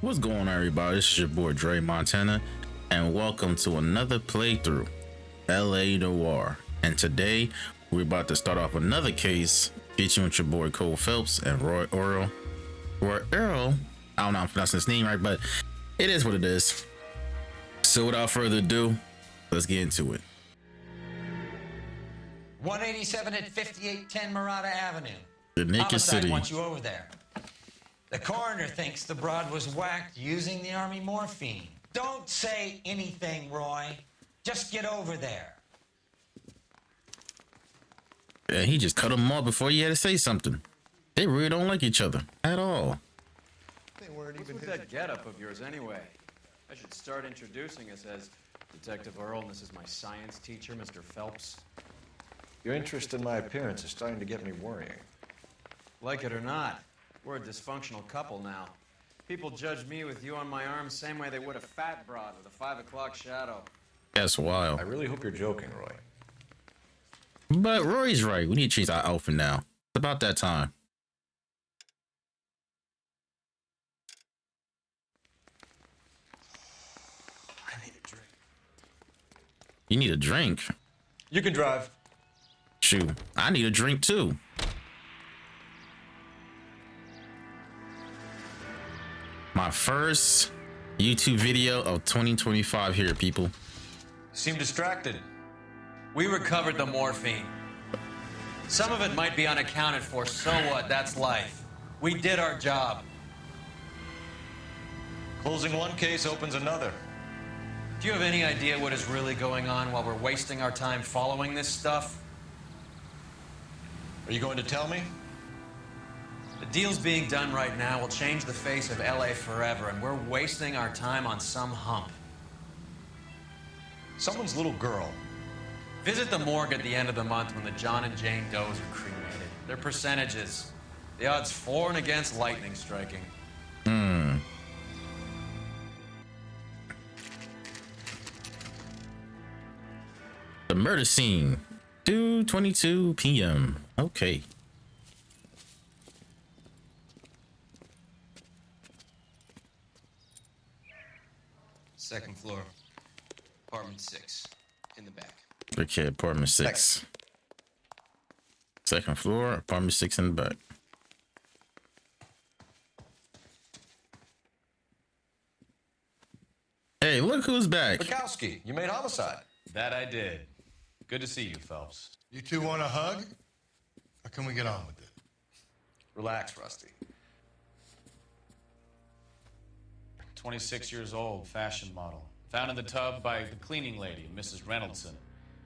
What's going on, everybody? This is your boy Dre Montana, and welcome to another playthrough, LA Noire. And today we're about to start off another case featuring your boy Cole Phelps and Roy Earl. Roy Earl, I don't know if I'm pronouncing his name right, but it is what it is. So without further ado, let's get into it. 187 at 5810 Murata Avenue. The naked Homicide city. wants you over there. The coroner thinks the broad was whacked using the army morphine. Don't say anything, Roy. Just get over there. Yeah, he just cut him off before he had to say something. They really don't like each other at all. They weren't even with that getup of yours anyway. I should start introducing us as Detective Earl, and this is my science teacher, Mr. Phelps. Your interest in my appearance is starting to get me worrying. Like it or not, we're a dysfunctional couple now. People judge me with you on my arm same way they would a fat broad with a 5 o'clock shadow. That's wild. I really hope you're joking, Roy. But Roy's right. We need to change our outfit now. It's about that time. I need a drink. You need a drink? You can drive. Shoot, I need a drink too. My first YouTube video of 2025 here, people. Seem distracted. We recovered the morphine. Some of it might be unaccounted for. So what? That's life. We did our job. Closing one case opens another. Do you have any idea what is really going on while we're wasting our time following this stuff? Are you going to tell me? The deals being done right now will change the face of LA forever, and we're wasting our time on some hump. Someone's little girl. Visit the morgue at the end of the month when the John and Jane Does are cremated. Their percentages. The odds for and against lightning striking. The murder scene. 2:22 p.m. Okay. Second floor, apartment 6, in the back. Okay, apartment 6. Second floor, apartment 6 in the back. Hey, look who's back. Bukowski, you made homicide. That I did. Good to see you, Phelps. You two want a hug? Or can we get on with it? Relax, Rusty. 26 years old, fashion model. Found in the tub by the cleaning lady, Mrs. Reynoldson.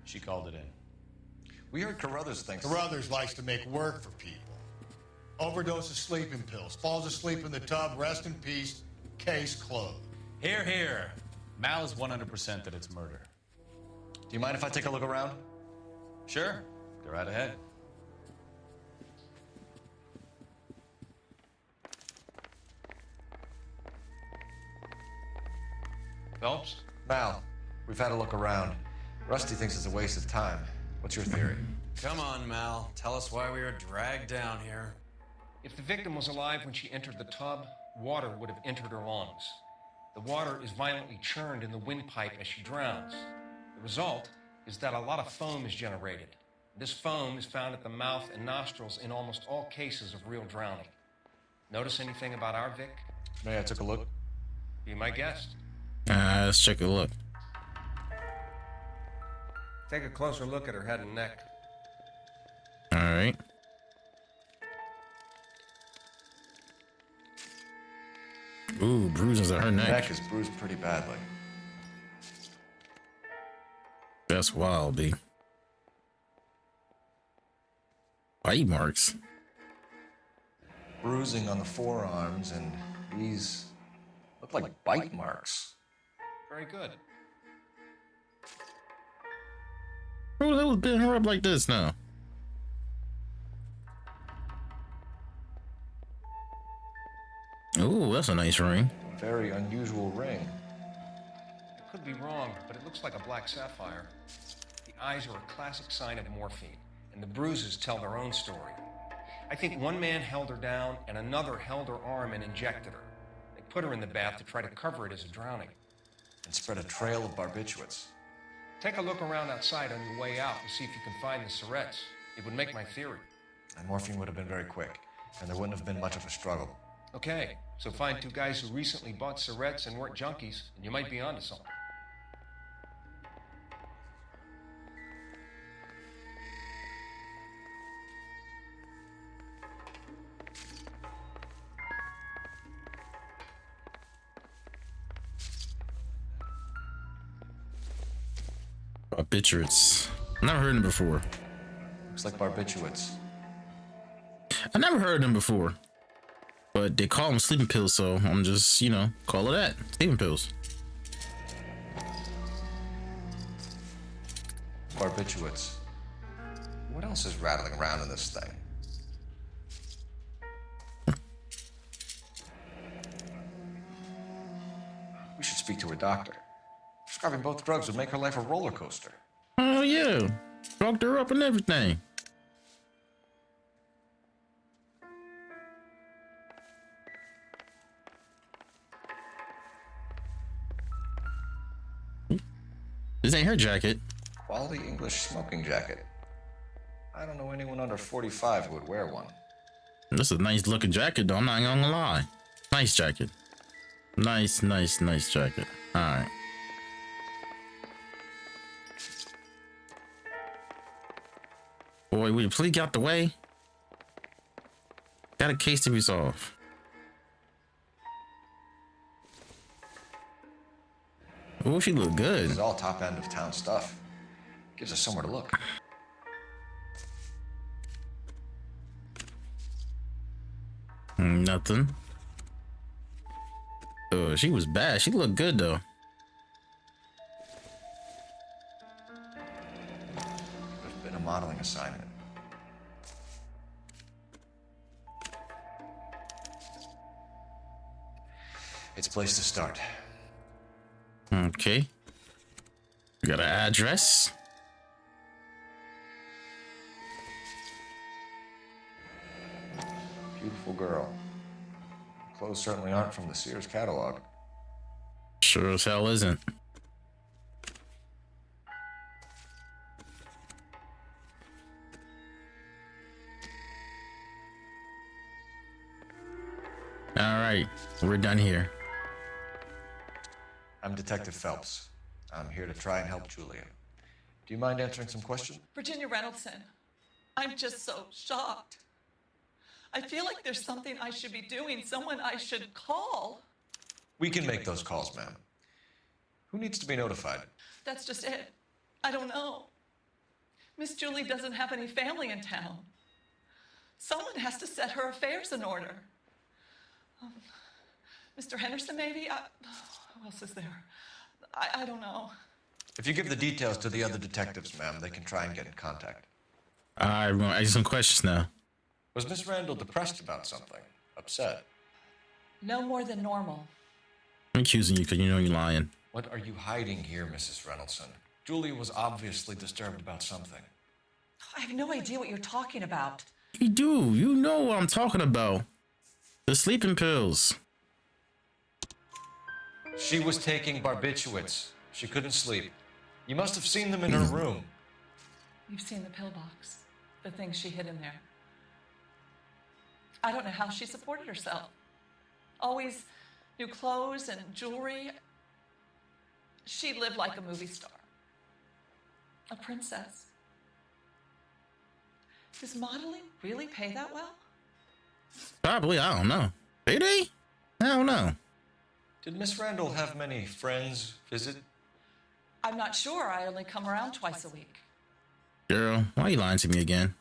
She called it in. We heard Carruthers thinks... Carruthers likes to make work for people. Overdose of sleeping pills. Falls asleep in the tub. Rest in peace. Case closed. Here, here. Mal is 100% that it's murder. Do you mind if I take a look around? Sure. Go right ahead. Phelps? Mal, we've had a look around. Rusty thinks it's a waste of time. What's your theory? Come on, Mal. Tell us why we were dragged down here. If the victim was alive when she entered the tub, water would have entered her lungs. The water is violently churned in the windpipe as she drowns. The result is that a lot of foam is generated. This foam is found at the mouth and nostrils in almost all cases of real drowning. Notice anything about our Vic? May I took a look? Be my guest. Let's check a look. Take a closer look at her head and neck. All right. Ooh, bruises on her neck. Neck is bruised pretty badly. That's wild, B. Bite marks. Bruising on the forearms, and these look like bite marks. Very good. Who the hell was beating her up like this now? Ooh, that's a nice ring. Very unusual ring. I could be wrong, but it looks like a black sapphire. The eyes are a classic sign of morphine, and the bruises tell their own story. I think one man held her down and another held her arm and injected her. They put her in the bath to try to cover it as a drowning. And spread a trail of barbiturates. Take a look around outside on your way out and see if you can find the syrettes. It would make my theory. And morphine would have been very quick, and there wouldn't have been much of a struggle. Okay, so find two guys who recently bought syrettes and weren't junkies, and you might be onto something. Barbiturates. Never heard of them before. Looks like barbiturates. I never heard of them before. But they call them sleeping pills, so I'm just, call it that. Sleeping pills. Barbiturates. What else is rattling around in this thing? We should speak to her doctor. Prescribing both drugs would make her life a roller coaster. Oh, yeah. Fucked her up and everything. This ain't her jacket. Quality English smoking jacket. I don't know anyone under 45 who would wear one. This is a nice looking jacket, though. I'm not gonna lie. Nice jacket. Nice jacket. All right. Boy, will you please get out the way? Got a case to resolve. Oh, she look good. This is all top end of town stuff. Gives us somewhere to look. Nothing. Oh, she was bad. She looked good though. There's been a modeling assignment. It's a place to start. Okay. We got an address. Beautiful girl. Clothes certainly aren't from the Sears catalog. Sure as hell isn't. All right, we're done here. I'm Detective Phelps. I'm here to try and help Julia. Do you mind answering some questions? Virginia Reynoldson, I'm just so shocked. I feel like there's something I should be doing, someone I should call. We can make those calls, ma'am. Who needs to be notified? That's just it. I don't know. Miss Julie doesn't have any family in town. Someone has to set her affairs in order. Mr. Henderson, maybe? Who else is there? I don't know. If you give the details to the other detectives, ma'am, they can try and get in contact. I'm gonna ask you some questions now. Was Miss Randall depressed about something? Upset? No more than normal. I'm accusing you because you know you're lying. What are you hiding here, Mrs. Reynoldson? Julia was obviously disturbed about something. I have no idea what you're talking about. You do. You know what I'm talking about. The sleeping pills. She was taking barbiturates. She couldn't sleep. You must have seen them in her room. You've seen the pillbox, the things she hid in there. I don't know how she supported herself. Always new clothes and jewelry. She lived like a movie star. A princess. Does modeling really pay that well? Probably. I don't know. Payday? I don't know. Did Miss Randall have many friends visit? I'm not sure. I only come around twice a week. Girl, why are you lying to me again?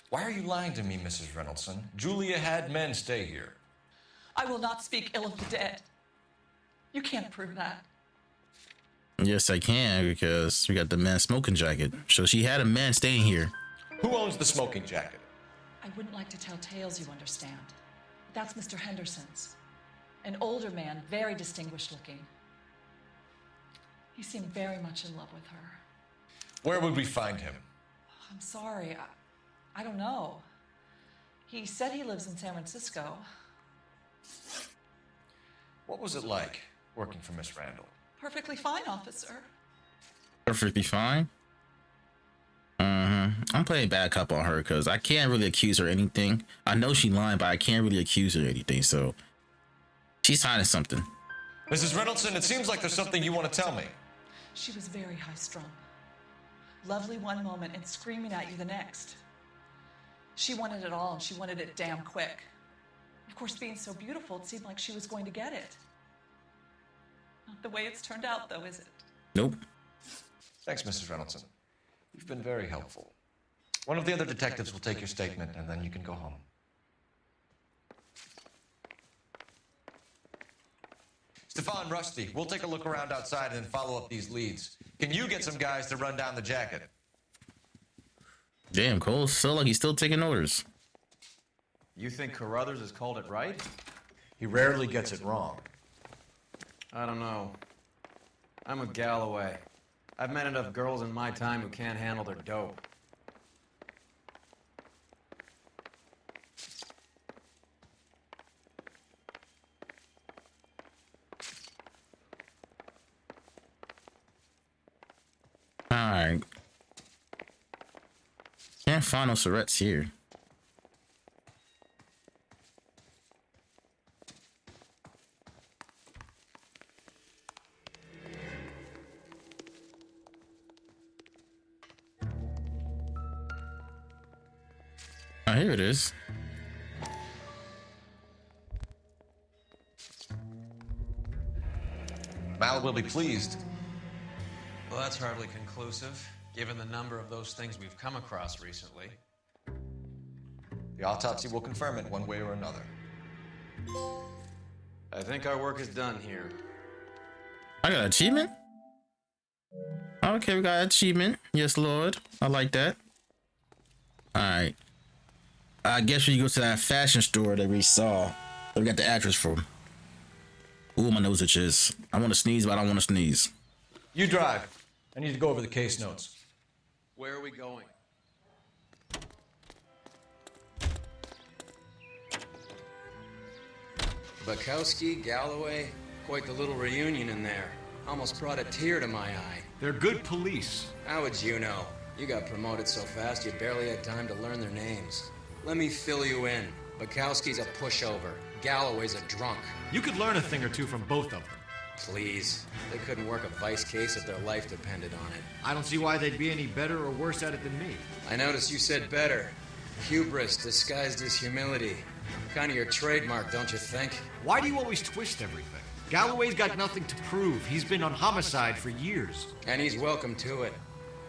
Why are you lying to me, Mrs. Reynoldson? Julia had men stay here. I will not speak ill of the dead. You can't prove that. Yes, I can, because we got the man smoking jacket. So she had a man staying here. Who owns the smoking jacket? I wouldn't like to tell tales, you understand. But that's Mr. Henderson's. An older man, very distinguished looking. He seemed very much in love with her. Where would we find him? I'm sorry. I don't know. He said he lives in San Francisco. What was it like working for Miss Randall? Perfectly fine, officer. Perfectly fine. I'm playing bad cop on her because I can't really accuse her of anything. I know she lying, but I can't really accuse her of anything. So she's hiding something. Mrs. Reynolds, it seems like there's something you want to tell me. She was very high-strung. Lovely one moment and screaming at you the next. She wanted it all, and she wanted it damn quick. Of course, being so beautiful, it seemed like she was going to get it. Not the way it's turned out, though, is it? Nope. Thanks, Mrs. Reynolds. You've been very helpful. One of the other detectives will take your statement, and then you can go home. Stefan, Rusty, we'll take a look around outside and then follow up these leads. Can you get some guys to run down the jacket? Damn, Cole, so like he's still taking orders. You think Carruthers has called it right? He rarely gets it wrong. I don't know. I'm with Galloway. I've met enough girls in my time who can't handle their dope. Alright. Can't find no Surrettes here. Oh, here it is. Mal will be pleased. Well, that's hardly conclusive, given the number of those things we've come across recently. The autopsy will confirm it one way or another. I think our work is done here. I got an achievement? Okay, we got an achievement. Yes, Lord. I like that. Alright. I guess we go to that fashion store that we saw. That we got the address from. Ooh, my nose itches. I want to sneeze, but I don't want to sneeze. You drive. I need to go over the case notes. Where are we going? Bukowski, Galloway, quite the little reunion in there. Almost brought a tear to my eye. They're good police. How would you know? You got promoted so fast you barely had time to learn their names. Let me fill you in. Bukowski's a pushover. Galloway's a drunk. You could learn a thing or two from both of them. Please. They couldn't work a vice case if their life depended on it. I don't see why they'd be any better or worse at it than me. I noticed you said better. Hubris disguised as humility. Kind of your trademark, don't you think? Why do you always twist everything? Galloway's got nothing to prove. He's been on homicide for years. And he's welcome to it.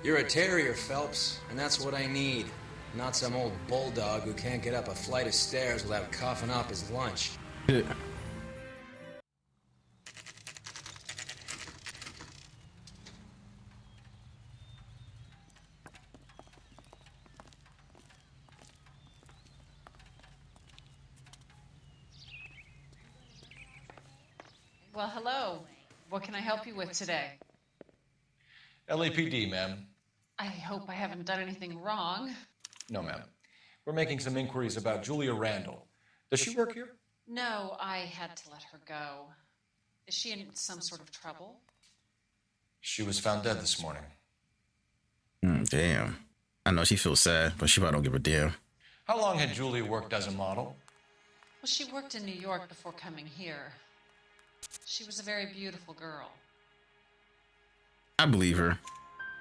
You're a terrier, Phelps, and that's what I need. Not some old bulldog who can't get up a flight of stairs without coughing up his lunch. Well, hello. What can I help you with today? LAPD, ma'am. I hope I haven't done anything wrong. No, ma'am. We're making some inquiries about Julia Randall. Does she work here? No, I had to let her go. Is she in some sort of trouble? She was found dead this morning. Damn. I know she feels sad, but she probably don't give a damn. How long had Julia worked as a model? Well, she worked in New York before coming here. She was a very beautiful girl. I believe her.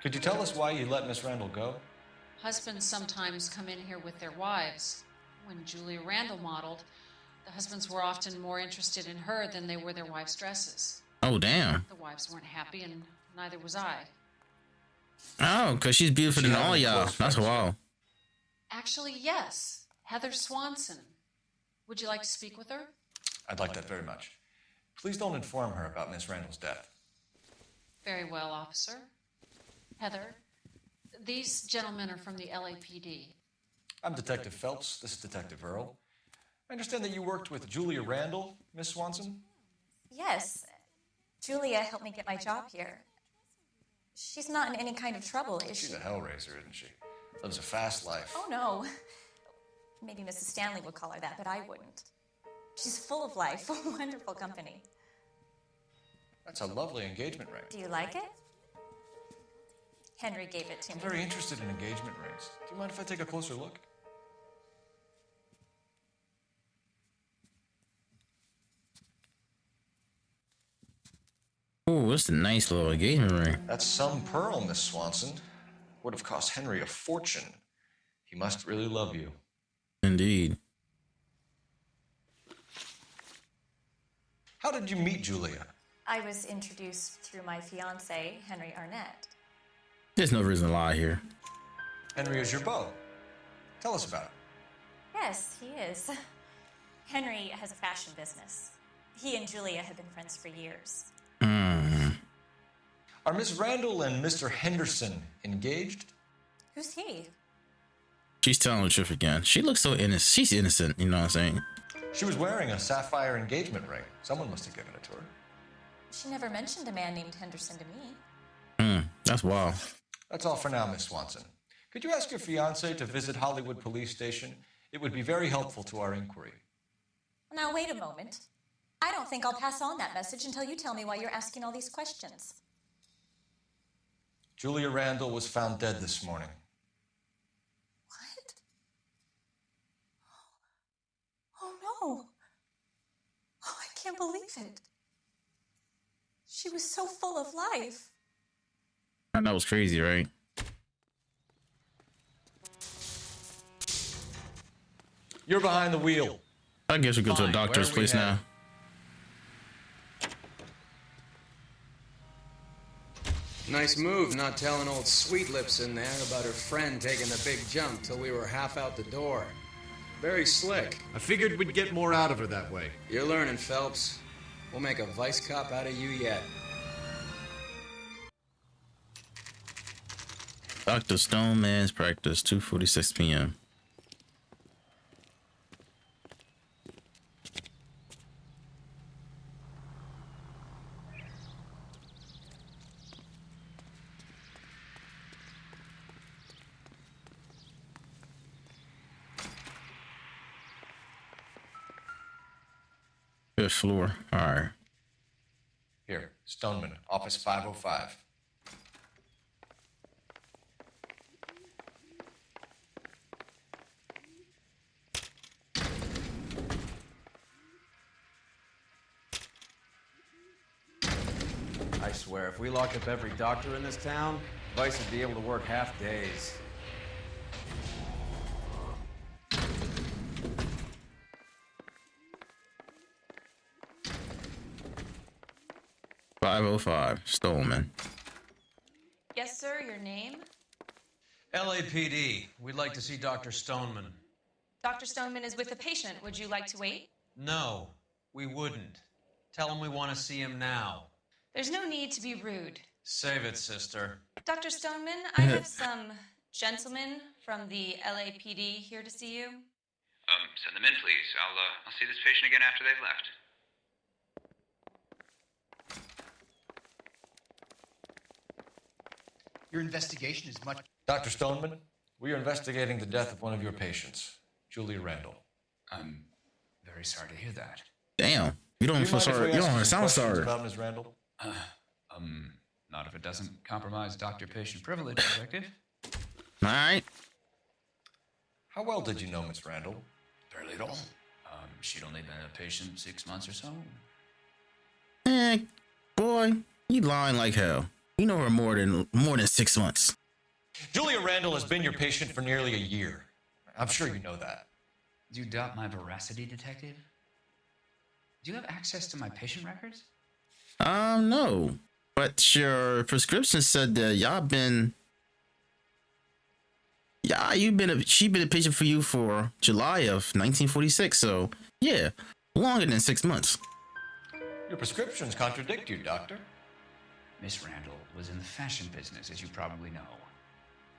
Could you tell us why you let Miss Randall go? Husbands sometimes come in here with their wives. When Julia Randall modeled, the husbands were often more interested in her than they were their wives' dresses. Oh, damn. The wives weren't happy, and neither was I. Oh, because she's beautiful than all y'all. That's wild. Actually, yes. Heather Swanson. Would you like to speak with her? I'd like that very much. Please don't inform her about Miss Randall's death. Very well, officer. Heather, these gentlemen are from the LAPD. I'm Detective Phelps. This is Detective Earl. I understand that you worked with Julia Randall, Miss Swanson? Yes. Julia helped me get my job here. She's not in any kind of trouble, is she? She's a hellraiser, isn't she? Lives a fast life. Oh, no. Maybe Mrs. Stanley would call her that, but I wouldn't. She's full of life, wonderful company. That's a lovely engagement ring. Do you like it? Henry gave it to I'm me. very interested in engagement rings. Do you mind if I take a closer look? Oh, it's a nice little engagement ring. That's some pearl, Miss Swanson. Would have cost Henry a fortune. He must really love you. Indeed. How did you meet Julia? I was introduced through my fiance, Henry Arnett. There's no reason to lie here. Henry is your beau. Tell us about it. Yes, he is. Henry has a fashion business. He and Julia have been friends for years. Are Miss Randall and Mr. Henderson engaged? Who's he? She's telling the truth again. She looks so innocent. She's innocent, you know what I'm saying? She was wearing a sapphire engagement ring. Someone must have given it to her. She never mentioned a man named Henderson to me. That's wild. That's all for now, Miss Swanson. Could you ask your fiancé to visit Hollywood Police Station? It would be very helpful to our inquiry. Now, wait a moment. I don't think I'll pass on that message until you tell me why you're asking all these questions. Julia Randall was found dead this morning. What? Oh, no. Oh, I can't believe it. She was so full of life. And that was crazy, right? You're behind the wheel. I guess we go to a Fine, doctor's where are we place now. headed? Nice move not telling old Sweet Lips in there about her friend taking the big jump till we were half out the door. Very slick. I figured we'd get more out of her that way. You're learning, Phelps. We'll make a vice cop out of you yet. Dr. Stoneman's practice, 2:46 p.m. Fifth floor. All right. Here, Stoneman, office 505. I swear, if we locked up every doctor in this town, Vice would be able to work half days. .505 Stoneman. Yes, sir, your name? LAPD. We'd like to see Dr. Stoneman. Dr. Stoneman is with a patient. Would you like to wait? No, we wouldn't. Tell him we want to see him now. There's no need to be rude. Save it, sister. Dr. Stoneman, I have some gentlemen from the LAPD here to see you. Send them in, please. I'll see this patient again after they've left. Your investigation is much... Dr. Stoneman, we are investigating the death of one of your patients, Julia Randall. I'm very sorry to hear that. Damn. You don't feel sorry. You don't sound sorry. About Ms. Randall? Not if it doesn't compromise doctor-patient privilege, Detective. All right. How well did you know Ms. Randall? Barely at all. She'd only been a patient 6 months or so. Boy, you lying like hell. You know her more than 6 months. Julia Randall has been your patient for nearly a year. I'm sure you know that. Do you doubt my veracity, Detective? Do you have access to my patient records? No. But your prescription said that she been a patient for you for July of 1946. So yeah, longer than 6 months. Your prescriptions contradict you, doctor. Miss Randall was in the fashion business, as you probably know.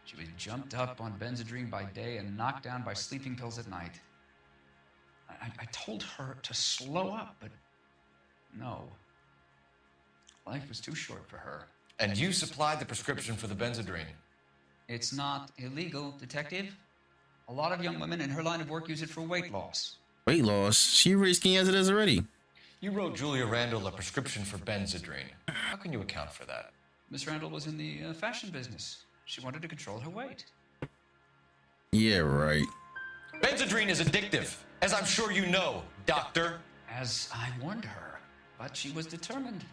She was jumped up on Benzedrine by day and knocked down by sleeping pills at night. I told her to slow up, but no. Life was too short for her. And you supplied the prescription for the Benzedrine. It's not illegal, Detective. A lot of young women in her line of work use it for weight loss. Weight loss? She really skinny as it is already. You wrote Julia Randall a prescription for Benzedrine. How can you account for that? Miss Randall was in the fashion business. She wanted to control her weight. Yeah, right. Benzedrine is addictive, as I'm sure you know, doctor. As I warned her, but she was determined.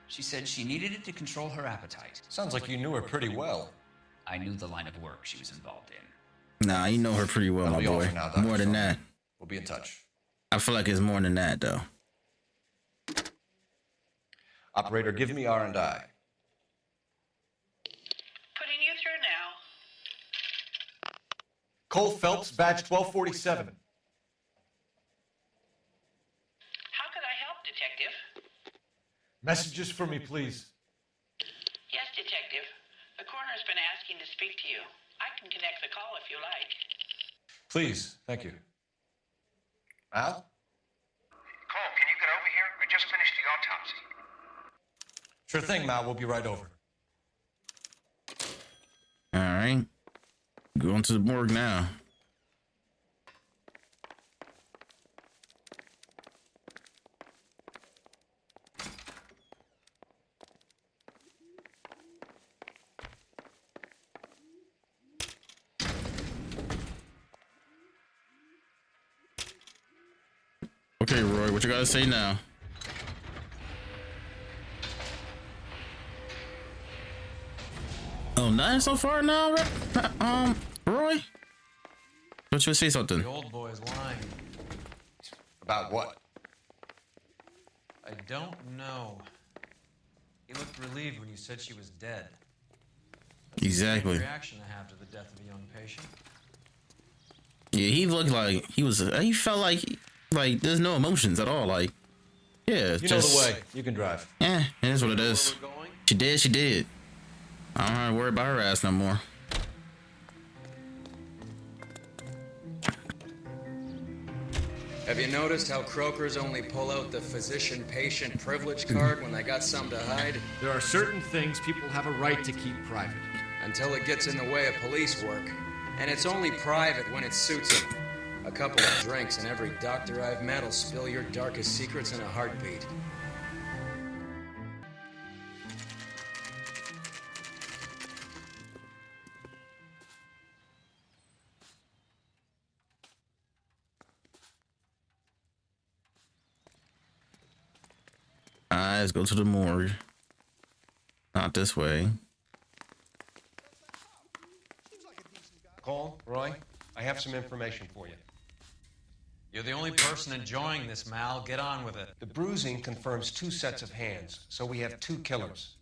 She said she needed it to control her appetite. Sounds like you knew her pretty well. I knew the line of work she was involved in. Nah, you know her pretty well, my boy. Now, Dr. More than Sullivan. that. We'll be in touch. I feel like it's more than that, though. Operator, give me R&I. Putting you through now. Cole Phelps, badge 1247. How could I help, Detective? Messages for me, please. Yes, Detective. The coroner's been asking to speak to you. I can connect the call if you like. Please, thank you. Al? Cole, can you get over here? I just finished the autopsy. Sure thing, Mal. We'll be right over. All right. Going to the morgue now. Okay, Roy, what you gotta say now? Oh, nothing so far now, Roy? Don't you say something? The old boy's lying. About what? I don't know. He looked relieved when you said she was dead. Exactly. What reaction to have to the death of a young patient? Yeah, he looked like he felt like there's no emotions at all. Like, yeah, You just know the way. You can drive. yeah, it is what it is. She did, she did. I don't have to worry about her ass no more. Have you noticed how croakers only pull out the physician-patient privilege card when they got something to hide? There are certain things people have a right to keep private. Until it gets in the way of police work. And it's only private when it suits them. A couple of drinks and every doctor I've met will spill your darkest secrets in a heartbeat. Alright, let's go to the morgue. Not this way. Cole, Roy, I have some information for you. You're the only person enjoying this, Mal. Get on with it. The bruising confirms 2 sets of hands, so we have 2 killers.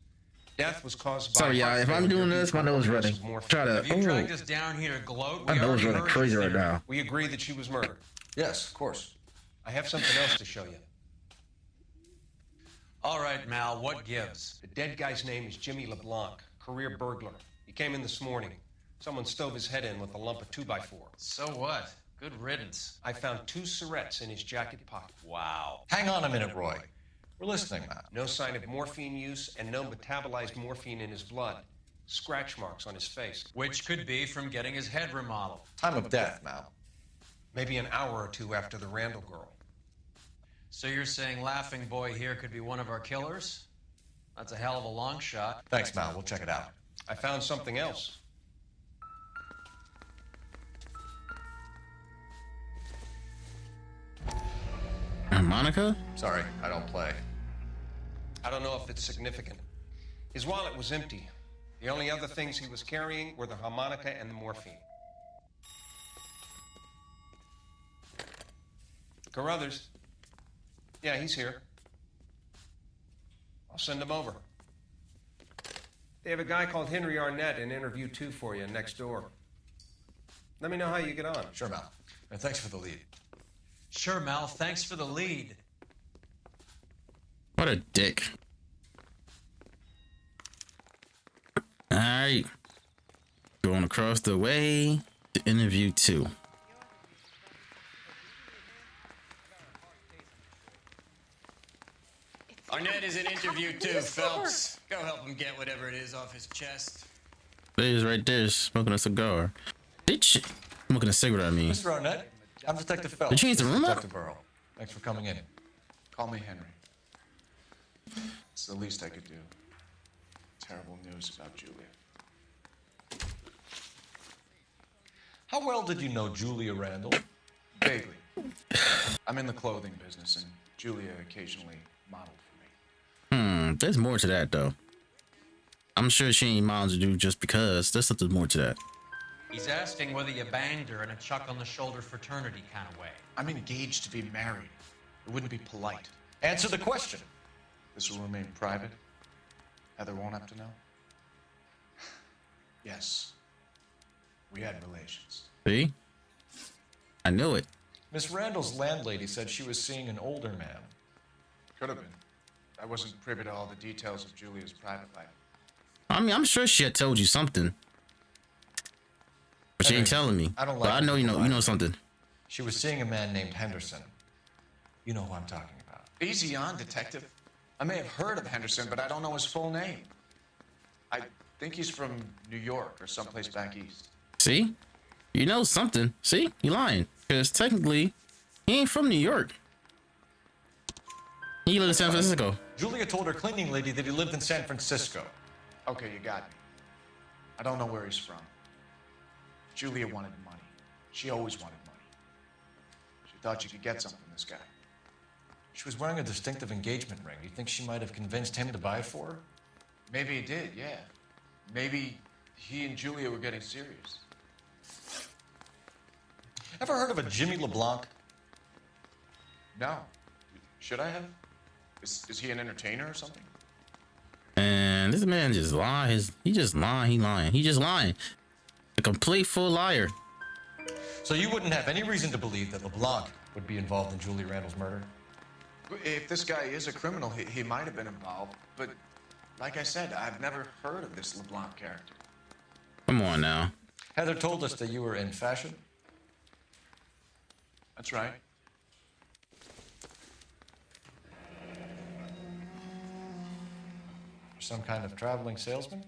Death was caused by... Sorry, y'all. If I'm doing this, my nose running. Try to. Have you dragged us down here to gloat? My nose running crazy right now. We agree that she was murdered. Yes, of course. I have something else to show you. All right, Mal, what gives? The dead guy's name is Jimmy LeBlanc, career burglar. He came in this morning. Someone stove his head in with a lump of 2x4. So what? Good riddance. I found 2 syrettes in his jacket pocket. Wow. Hang on a minute, Roy. We're listening, man. No sign of morphine use and no metabolized morphine in his blood. Scratch marks on his face. Which could be from getting his head remodeled. Time of death, Mal. Maybe an hour or 2 after the Randall girl. So you're saying Laughing Boy here could be one of our killers? That's a hell of a long shot. Thanks, Mal. We'll check it out. I found something else. Monica? Sorry, I don't play. I don't know if it's significant. His wallet was empty. The only other things he was carrying were the harmonica and the morphine. Carruthers. Yeah, he's here. I'll send him over. They have a guy called Henry Arnett in interview 2 for you next door. Let me know how you get on. Sure, Mal. And thanks for the lead. Sure, Mal. Thanks for the lead. What a dick. Alright. Going across the way to interview 2. Arnett is in interview 2, Phelps. Go help him get whatever it is off his chest. There he is right there smoking a cigar. Bitch. Smoking a cigarette, I mean. Mr. Arnett, I'm Detective Phelps. Did you change the room up? Detective Burrow. Thanks for coming in. Call me Henry. It's the least I could do. Terrible news about Julia. How well did you know Julia Randall? Vaguely. I'm in the clothing business, and Julia occasionally modeled for me. There's more to that though. I'm sure she ain't modeled to do just because. There's something more to that. He's asking whether you banged her in a chuck on the shoulder fraternity kind of way. I'm engaged to be married. It wouldn't be polite. Answer the question. This will remain private. Heather won't have to know. Yes. We had relations. See? I knew it. Miss Randall's landlady said she was seeing an older man. Could have been. I wasn't privy to all the details of Julia's private life. I mean, I'm sure she had told you something. But she ain't telling me. I don't But like I know you know something. She was seeing a man named Henderson. You know who I'm talking about. Easy on, detective. I may have heard of Henderson, but I don't know his full name. I think he's from New York or someplace back east. See? You know something. See? You lying. Because technically, he ain't from New York. He lives in San Francisco. Julia told her cleaning lady that he lived in San Francisco. Okay, you got me. I don't know where he's from. Julia wanted money. She always wanted money. She thought she could get something from this guy. She was wearing a distinctive engagement ring. You think she might have convinced him to buy it for her? Maybe he did, yeah. Maybe he and Julia were getting serious. Ever heard of a Jimmy LeBlanc? No. Should I have? Is he an entertainer or something? And this man just lies. He just lying. He just lying. A complete full liar. So you wouldn't have any reason to believe that LeBlanc would be involved in Julia Randall's murder? If this guy is a criminal, he might have been involved. But like I said, I've never heard of this LeBlanc character. Come on now. Heather told us that you were in fashion. That's right. Some kind of traveling salesman?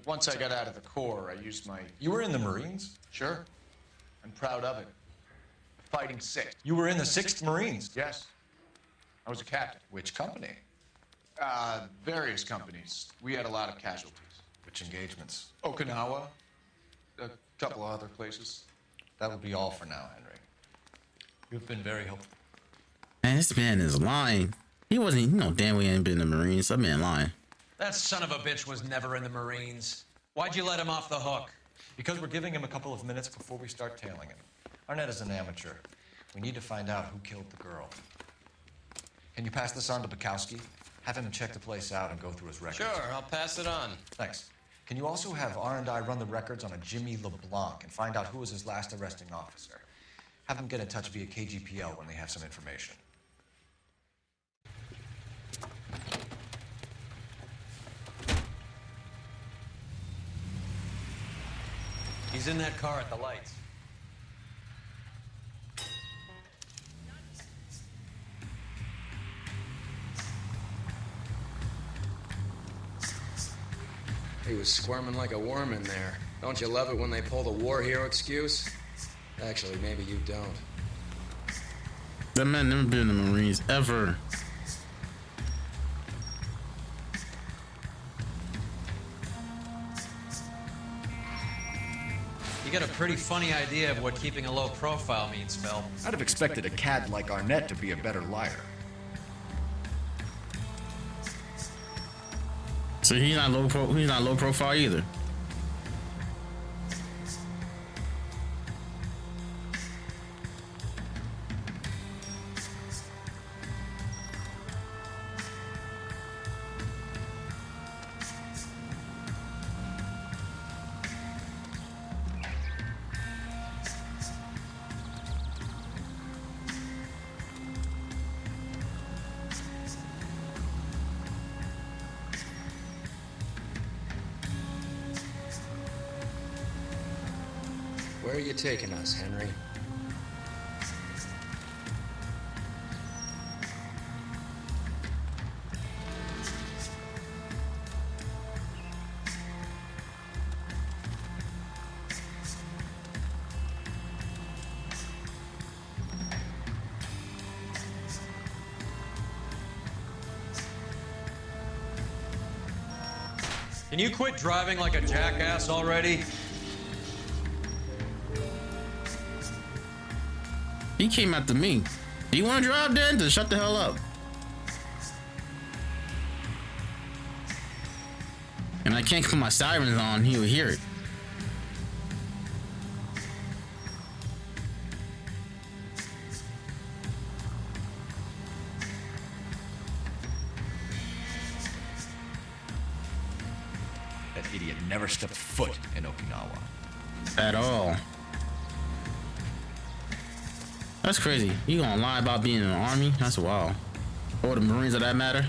Once I got out of the Corps, I used my... You were in the Marines? Sure. I'm proud of it. Fighting Sixth. You were in the 6th Marines? Yes. I was a captain. Which company? Various companies. We had a lot of casualties. Which engagements? Okinawa. A couple of other places. That would be all for now, Henry. You've been very helpful. Man, this man is lying. He wasn't, damn well he ain't been in the Marines. That man lying. That son of a bitch was never in the Marines. Why'd you let him off the hook? Because we're giving him a couple of minutes before we start tailing him. Arnett is an amateur. We need to find out who killed the girl. Can you pass this on to Bukowski? Have him check the place out and go through his records. Sure, I'll pass it on. Thanks. Can you also have R&I run the records on a Jimmy LeBlanc and find out who was his last arresting officer? Have them get in touch via KGPL when they have some information. He's in that car at the lights. He was squirming like a worm in there. Don't you love it when they pull the war hero excuse? Actually, maybe you don't. That man never been in the Marines ever. You got a pretty funny idea of what keeping a low profile means, Phil. I'd have expected a cad like Arnett to be a better liar. So he's not low profile either. Where are you taking us, Henry? Can you quit driving like a jackass already? He came after me. Do you want to drive then? Then shut the hell up. And I can't put my sirens on. He would hear it. That idiot never stepped foot in Okinawa. At all. That's crazy. You gonna lie about being in the army? That's wild. Or the Marines, of that matter.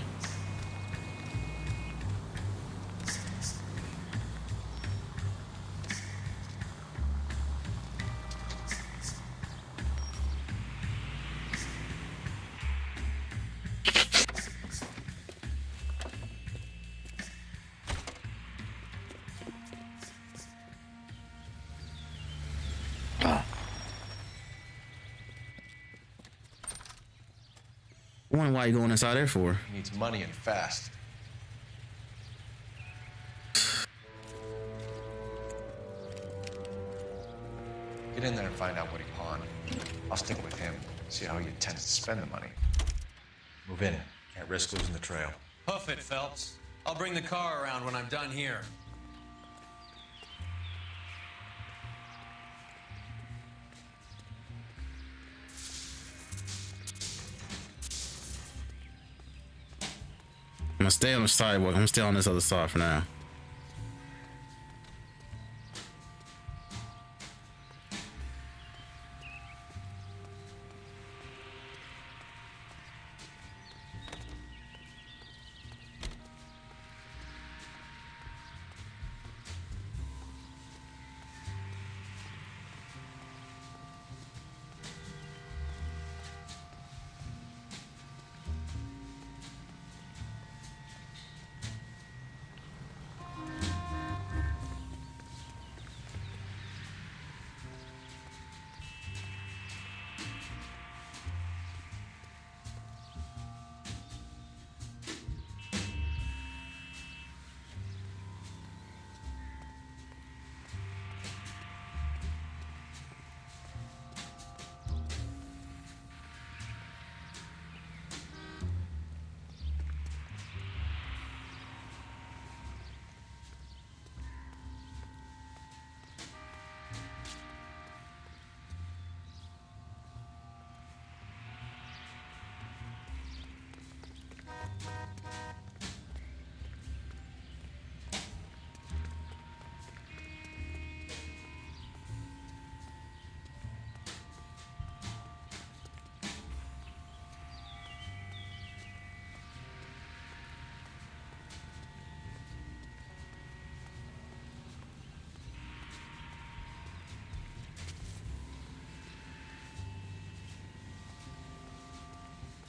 I wonder why you going inside there for? He needs money and fast. Get in there and find out what he pawned. I'll stick with him, see how he intends to spend the money. Move in. Can't risk losing the trail. Hoof it, Phelps. I'll bring the car around when I'm done here. I'm gonna stay on the sidewalk. I'm gonna stay on this other side for now.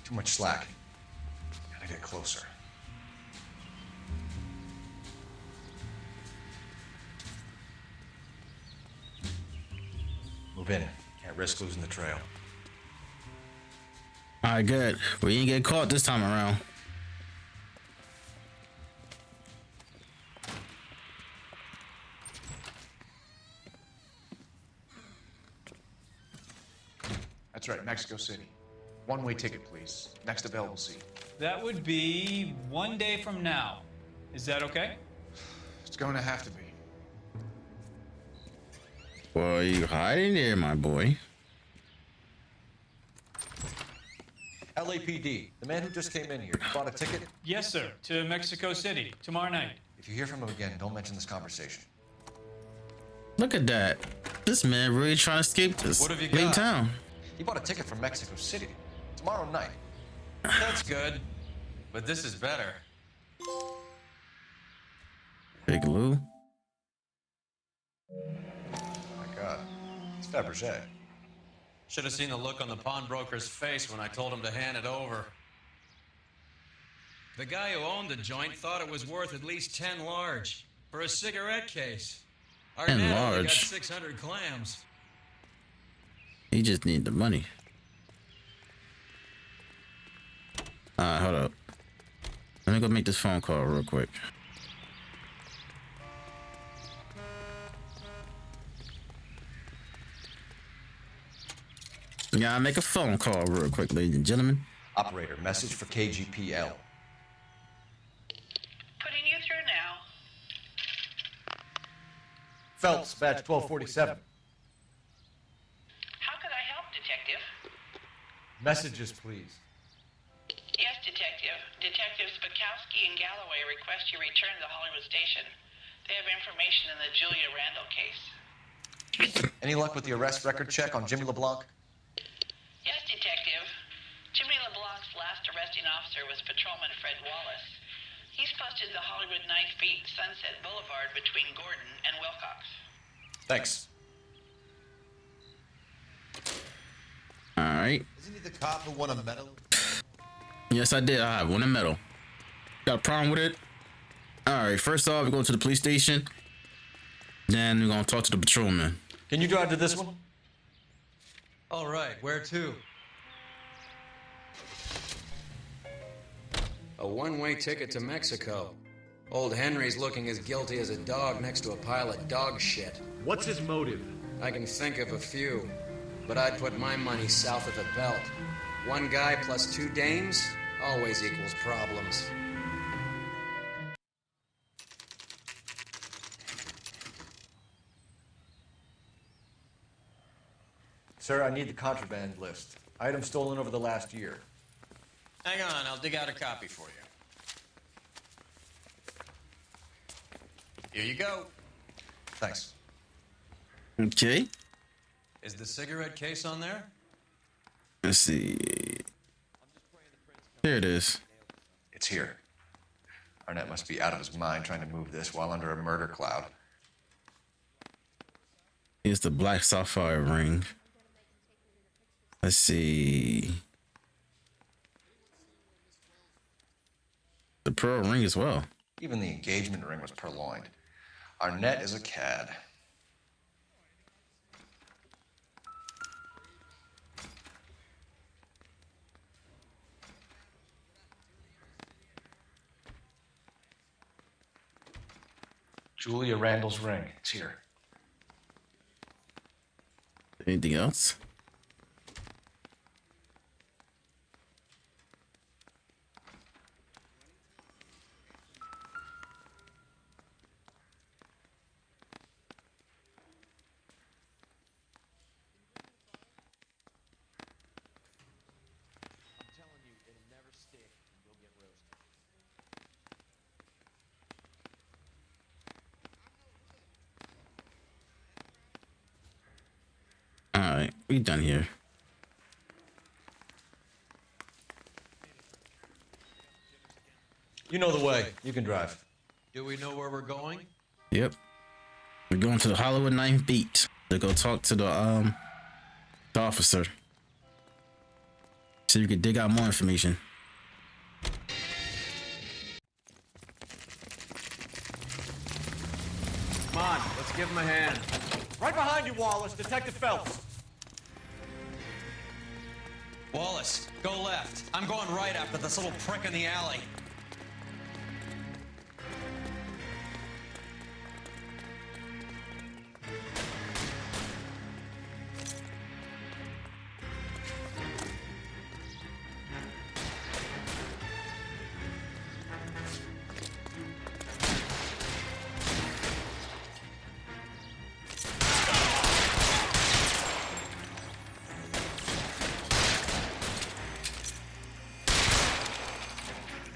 Too much slack. Gotta get closer. Move in. Can't risk losing the trail. Alright, good. We didn't get caught this time around. That's right, Mexico City. One-way ticket, please. Next available seat. That would be 1 day from now. Is that okay? It's going to have to be. Well, you hiding there, my boy. LAPD, the man who just came in here, you bought a ticket? Yes, sir. To Mexico City, tomorrow night. If you hear from him again, don't mention this conversation. Look at that. This man really trying to escape this What have you big got? town. He bought a ticket from Mexico City. Tomorrow night. That's good. But this is better. Big Lou. My God. It's Fabergé. Should have seen the look on the pawnbroker's face when I told him to hand it over. The guy who owned the joint thought it was worth at least 10 large for a cigarette case. Our 10 net only got large? 600 clams. He just need the money. Hold up. Let me go make this phone call real quick. Gotta make a phone call real quick, ladies and gentlemen. Operator, message for KGPL. Putting you through now. Phelps, badge 1247. How could I help, Detective? Messages, please. Yes, Detective. Detectives Bukowski and Galloway request you return to the Hollywood station. They have information in the Julia Randall case. Any luck with the arrest record check on Jimmy LeBlanc? Yes, Detective. Jimmy LeBlanc's last arresting officer was Patrolman Fred Wallace. He's posted the Hollywood 9th Beat Sunset Boulevard between Gordon and Wilcox. Thanks. All right. Isn't he the cop who won a medal? Yes, I did. I won a medal. Got a problem with it? All right. First off, we're going to the police station. Then we're going to talk to the patrolman. Can you drive to this one? All right, where to? A one-way ticket to Mexico. Old Henry's looking as guilty as a dog next to a pile of dog shit. What's his motive? I can think of a few, but I'd put my money south of the belt. One guy plus two dames always equals problems. Sir, I need the contraband list. Items stolen over the last year. Hang on, I'll dig out a copy for you. Here you go. Thanks. Okay. Is the cigarette case on there? Let's see. Here it is. It's here. Arnett must be out of his mind trying to move this while under a murder cloud. Here's the black sapphire ring. Let's see. The pearl ring as well. Even the engagement ring was purloined. Arnett is a cad. Julia Randall's ring. It's here. Anything else? All right, we done here. You know the way. You can drive. Do we know where we're going? Yep. We're going to the Hollywood 9th Beat to go talk to the officer. So you can dig out more information. Come on, let's give him a hand. Right behind you, Wallace. Detective Phelps. Wallace, go left. I'm going right after this little prick in the alley.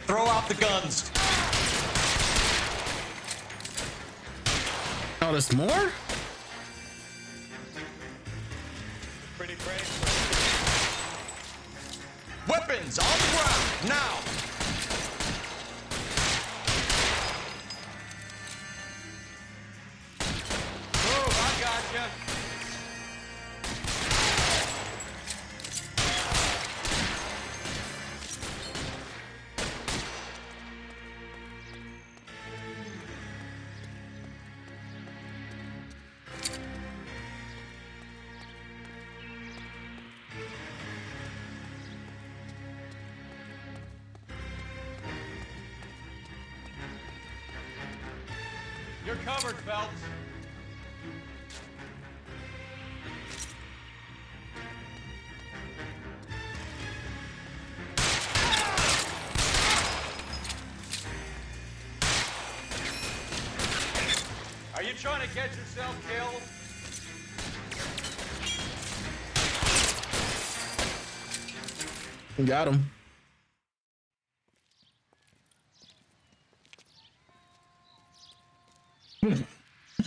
Throw out the guns. Oh, there's more? Pretty brave. Weapons on the ground, now! Move, I gotcha. You're covered, Phelps. trying to get yourself killed? Got him.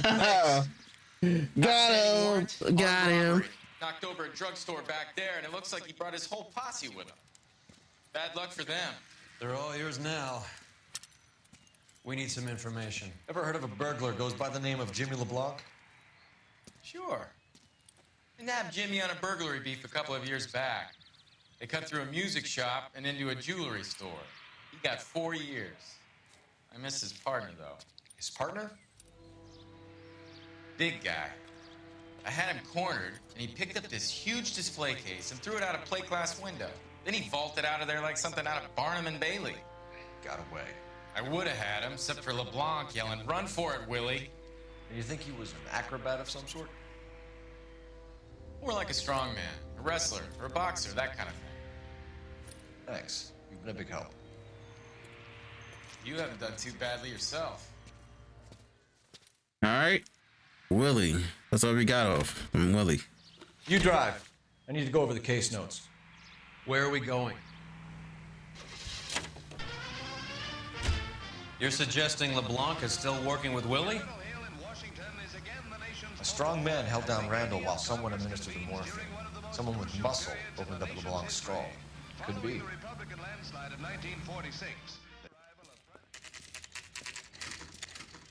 Got him. Got him. Knocked over a drugstore back there, and it looks like he brought his whole posse with him. Bad luck for them. They're all yours now. We need some information. Ever heard of a burglar goes by the name of Jimmy LeBlanc? Sure. They nabbed Jimmy on a burglary beef a couple of years back. They cut through a music shop and into a jewelry store. He got 4 years. I miss his partner, though. His partner? Big guy. I had him cornered, and he picked up this huge display case and threw it out a plate glass window. Then he vaulted out of there like something out of Barnum and Bailey. Got away. I would have had him, except for LeBlanc yelling, "Run for it, Willie!" And you think he was an acrobat of some sort? More like a strongman, a wrestler, or a boxer, that kind of thing. Thanks. You've been a big help. You haven't done too badly yourself. All right. Willie. That's all we got off. I'm Willie. You drive. I need to go over the case notes. Where are we going? You're suggesting LeBlanc is still working with Willie? A strong man held down Randall while someone administered the morphine. Someone with muscle opened up LeBlanc's skull. Could be.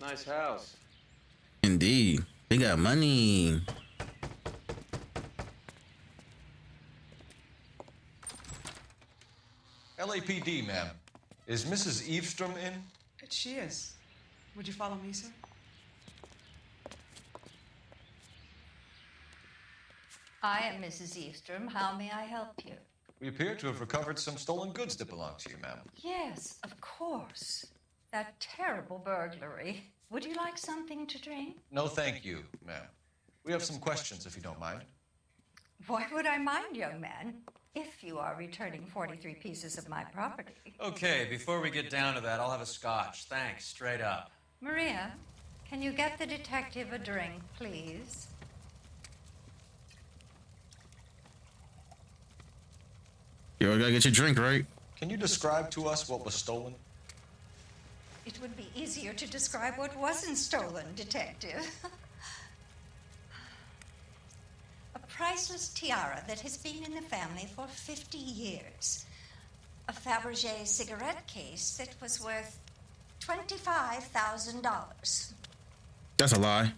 Nice house. Indeed. They got money. LAPD, ma'am. Is Mrs. Eavestrom in? She is. Would you follow me, sir? I am Mrs. Eavestrom. How may I help you? We appear to have recovered some stolen goods that belong to you, ma'am. Yes, of course. That terrible burglary. Would you like something to drink? No, thank you, ma'am. We have some questions, if you don't mind. Why would I mind, young man, if you are returning 43 pieces of my property? Okay, before we get down to that, I'll have a scotch. Thanks, straight up. Maria, can you get the detective a drink, please? You gotta get your drink, right? Can you describe to us what was stolen? It would be easier to describe what wasn't stolen, detective. A priceless tiara that has been in the family for 50 years. A Fabergé cigarette case that was worth $25,000. That's a lie.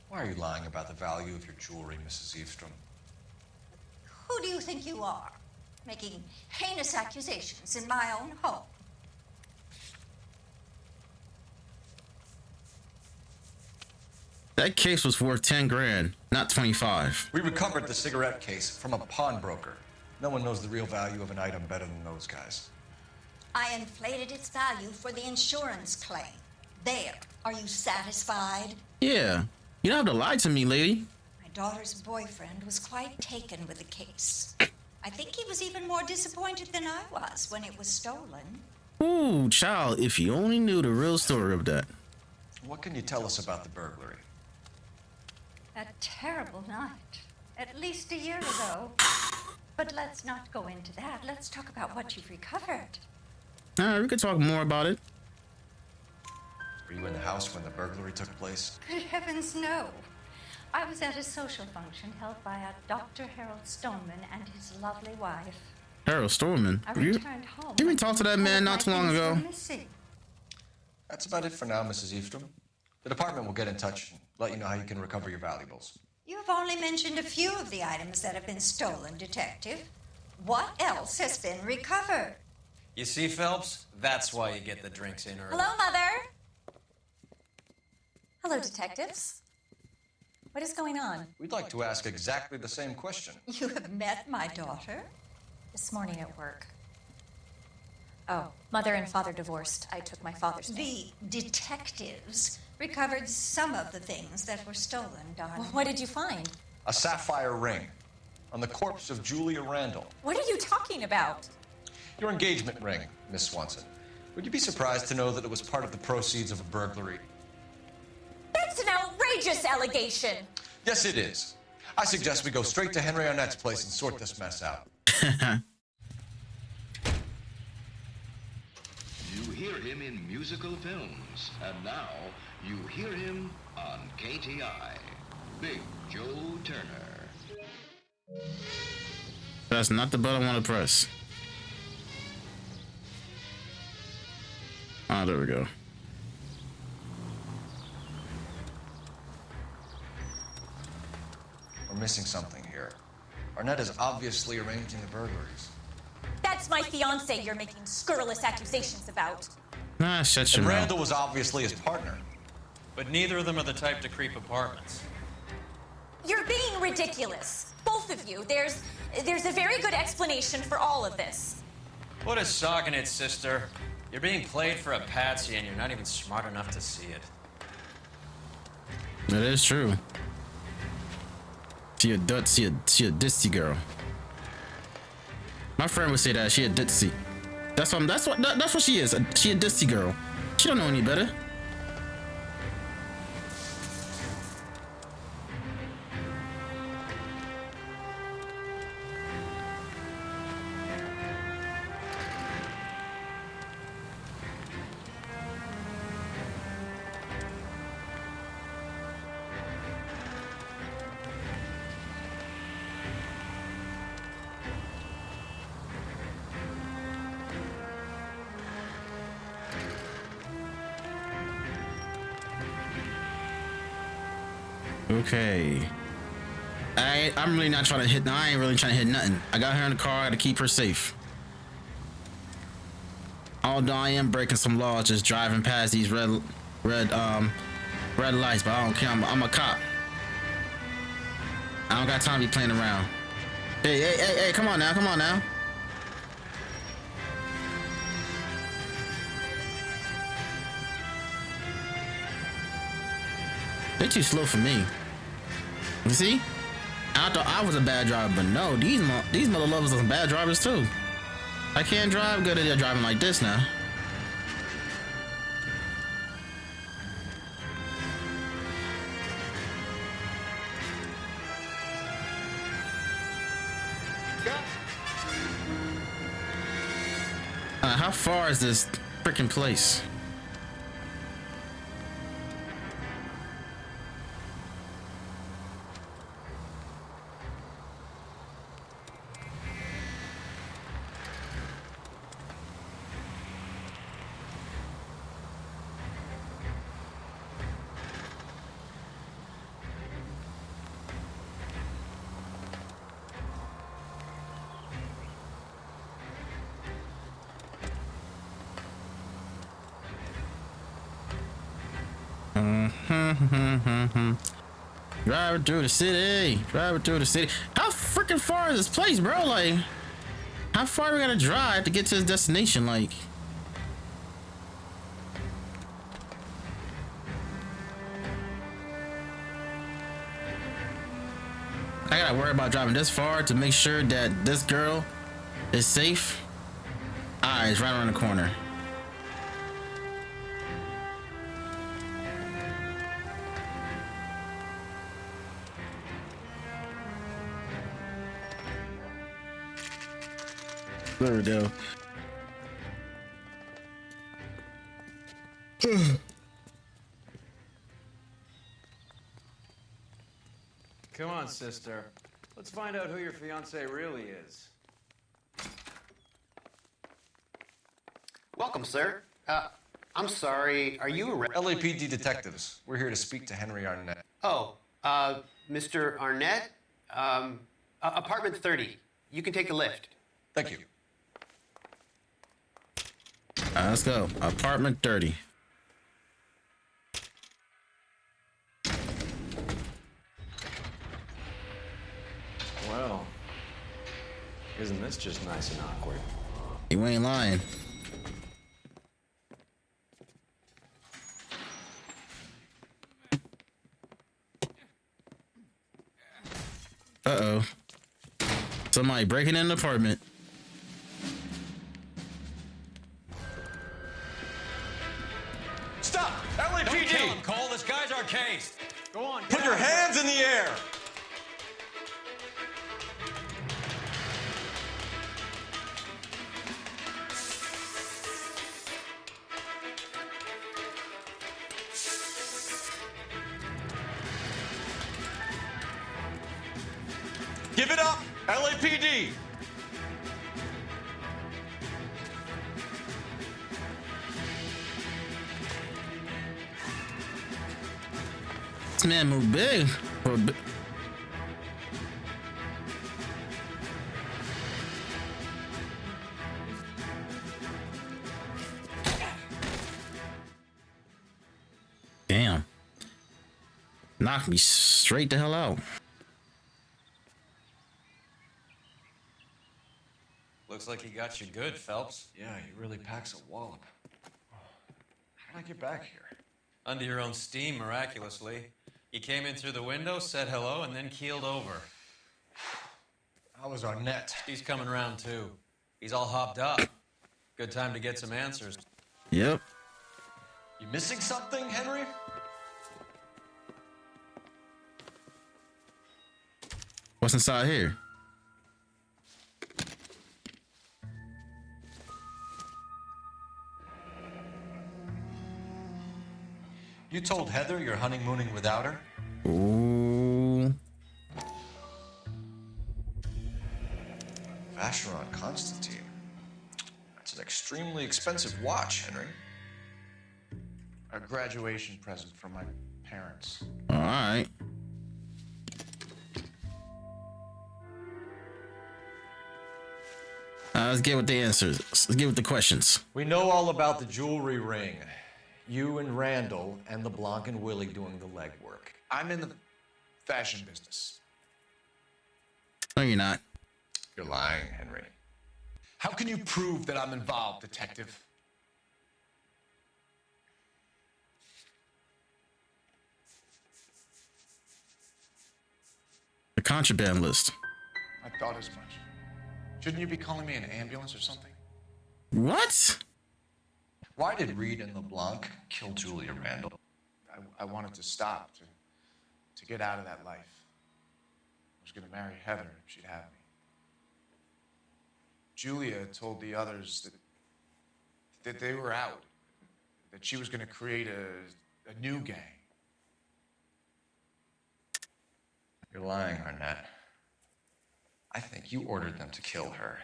Why are you lying about the value of your jewelry, Mrs. Eavestrom? Who do you think you are, making heinous accusations in my own home? That case was worth 10 grand, not 25. We recovered the cigarette case from a pawnbroker. No one knows the real value of an item better than those guys. I inflated its value for the insurance claim. There. Are you satisfied? Yeah. You don't have to lie to me, lady. My daughter's boyfriend was quite taken with the case. I think he was even more disappointed than I was when it was stolen. Ooh, child, if you only knew the real story of that. What can you tell us about the burglary? That terrible night. At least a year ago. But let's not go into that. Let's talk about what you've recovered. All right, we could talk more about it. Were you in the house when the burglary took place? Good heavens, no. I was at a social function held by a Dr. Harold Stoneman and his lovely wife. Harold Stoneman? I returned home. You even talked to that man not too long ago. That's about it for now, Mrs. Eavestrom. The department will get in touch and let you know how you can recover your valuables. You have only mentioned a few of the items that have been stolen, Detective. What else has been recovered? You see, Phelps? That's why you get the drinks in early. Hello, Mother. Hello, detectives. What is going on? We'd like to ask exactly the same question. You have met my daughter? This morning at work. Oh, mother and father divorced. I took my father's name. The detectives recovered some of the things that were stolen, darling. Well, what did you find? A sapphire ring on the corpse of Julia Randall. What are you talking about? Your engagement ring, Miss Swanson. Would you be surprised to know that it was part of the proceeds of a burglary? That's an outrageous outrageous allegation. Yes, it is. I suggest we go straight to Henry Arnett's place and sort this mess out. You hear him in musical films, and now you hear him on KTI. Big Joe Turner. That's not the button I want to press. Oh, there we go. We're missing something here. Arnett is obviously arranging the burglaries. That's my fiance you're making scurrilous accusations about. Nah, shut your And mouth. Randall was obviously his partner. But neither of them are the type to creep apartments. You're being ridiculous. Both of you. There's a very good explanation for all of this. Put a sock in it, sister. You're being played for a patsy and you're not even smart enough to see it. That is true. She a ditzy girl. My friend would say that she a ditzy. That's what she is. She a ditzy girl. She don't know any better. Okay. I'm really not trying to hit. I ain't really trying to hit nothing. I got her in the car. I gotta keep her safe. Although I am breaking some laws, just driving past these red lights, but I don't care. I'm a cop. I don't got time to be playing around. Hey, come on now. They're too slow for me. You see? I thought I was a bad driver, but no, these mother lovers are some bad drivers too. I can't drive good if they're driving like this now. How far is this freaking place? Driving through the city. How freaking far is this place, bro? Like, how far we gotta drive to get to this destination? Like, I gotta worry about driving this far to make sure that this girl is safe. Alright, it's right around the corner. There we go. Come on, sister. Let's find out who your fiance really is. Welcome, sir. I'm sorry, are you a... LAPD detectives. We're here to speak to Henry Arnett. Oh, Mr. Arnett? Apartment 30. You can take the lift. Thank you. Let's go. Apartment 30. Well, isn't this just nice and awkward? You ain't lying. Uh-oh. Somebody breaking in the apartment. Stop! LAPD! Don't kill him, Cole. This guy's our case. Go on. Put your hands in the air! Give it up, LAPD! This man moved big. Damn. Knocked me straight the hell out. Looks like he got you good, Phelps. Yeah, he really packs a wallop. How did I get back here? Under your own steam, miraculously. You came in through the window, said hello, and then keeled over. How was Arnett? He's coming around, too. He's all hopped up. Good time to get some answers. Yep. You missing something, Henry? What's inside here? You told Heather you're honeymooning without her? Ooh. Vacheron Constantine. That's an extremely expensive watch, Henry. A graduation present from my parents. All right. Let's get with the answers. Let's get with the questions. We know all about the jewelry ring. You and Randall and LeBlanc and Willie doing the legwork. I'm in the fashion business. No, you're not. You're lying, Henry. How can you prove that I'm involved, detective? The contraband list. I thought as much. Shouldn't you be calling me an ambulance or something? What? Why did Reed and LeBlanc kill Julia Randall? I wanted to stop, to get out of that life. I was going to marry Heather if she'd have me. Julia told the others that they were out, that she was going to create a new gang. You're lying, Arnett. I think you ordered them to kill her.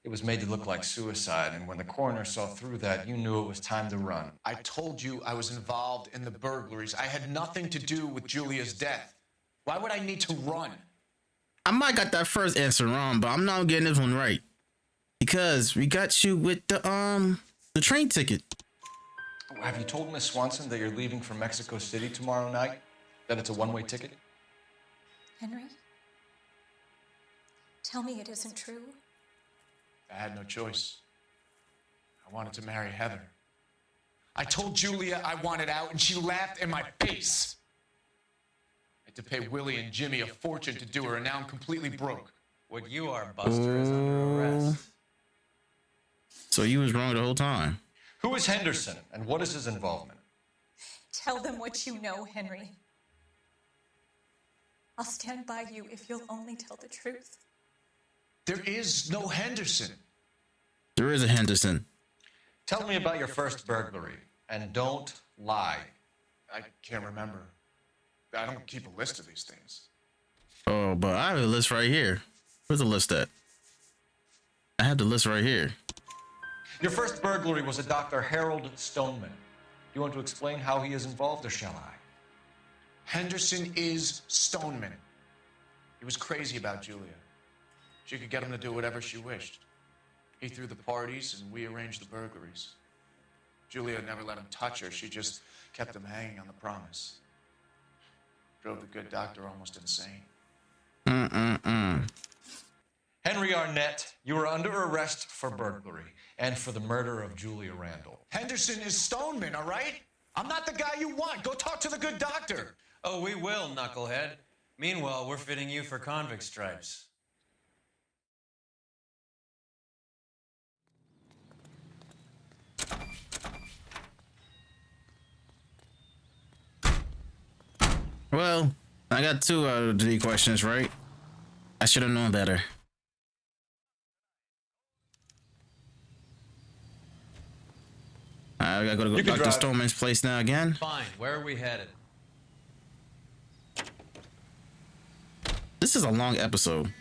It was made to look like suicide, and when the coroner saw through that, you knew it was time to run. I told you I was involved in the burglaries. I had nothing to do with Julia's death. Why would I need to run? I might got that first answer wrong, but I'm not getting this one right. Because we got you with the train ticket. Have you told Miss Swanson that you're leaving for Mexico City tomorrow night? That it's a one-way ticket? Henry? Tell me it isn't true. I had no choice. I wanted to marry Heather. I told Julia I wanted out, and she laughed in my face. I had to pay Willie and Jimmy a fortune to do her, and now I'm completely broke. What you are, Buster, is under arrest. So you was wrong the whole time. Who is Henderson, and what is his involvement? Tell them what you know, Henry. I'll stand by you if you'll only tell the truth. There is no Henderson. There is a Henderson. Tell me about your first burglary, and don't lie. I can't remember. I don't keep a list of these things. Oh, but I have a list right here. Where's the list at? I have the list right here. Your first burglary was a Dr. Harold Stoneman. You want to explain how he is involved, or shall I? Henderson is Stoneman. He was crazy about Julia. She could get him to do whatever she wished. He threw the parties, and we arranged the burglaries. Julia never let him touch her. She just kept him hanging on the promise. Drove the good doctor almost insane. Henry Arnett, you are under arrest for burglary and for the murder of Julia Randall. Henderson is Stoneman, all right? I'm not the guy you want. Go talk to the good doctor. Oh, we will, knucklehead. Meanwhile, we're fitting you for convict stripes. Well, I got 2 out of 3 questions right. I should have known better. I gotta go to Dr. Stoneman's place now again. Fine. Where are we headed? This is a long episode.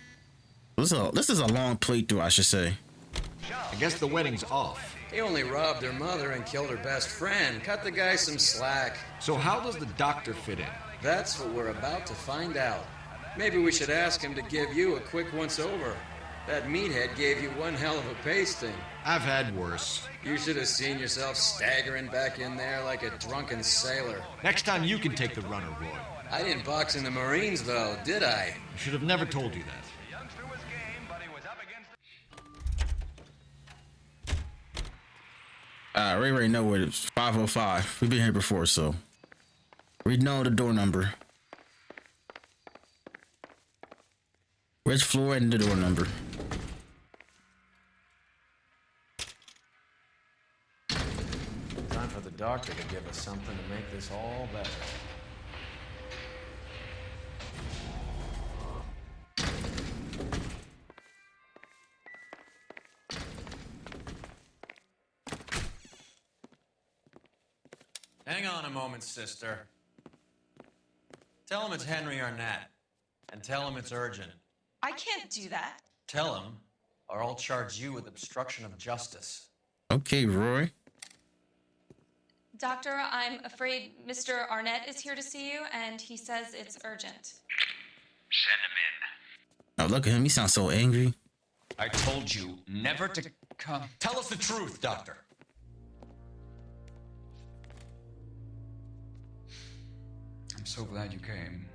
This is a long playthrough, I should say. I guess the wedding's off. He only robbed her mother and killed her best friend. Cut the guy some slack. So how does the doctor fit in? That's what we're about to find out. Maybe we should ask him to give you a quick once-over. That meathead gave you one hell of a pasting. I've had worse. You should have seen yourself staggering back in there like a drunken sailor. Next time you can take the runner, Roy. I didn't box in the Marines, though, did I? I should have never told you that. We already know where it's 505. We've been here before, so we know the door number. Which floor and the door number. Time for the doctor to give us something to make this all better. Hang on a moment, sister. Tell him it's Henry Arnett. And tell him it's urgent. I can't do that. Tell him, or I'll charge you with obstruction of justice. Okay, Roy. Doctor, I'm afraid Mr. Arnett is here to see you, and he says it's urgent. Send him in. Oh, look at him. He sounds so angry. I told you never to come. Tell us the truth, Doctor. I'm so glad you came.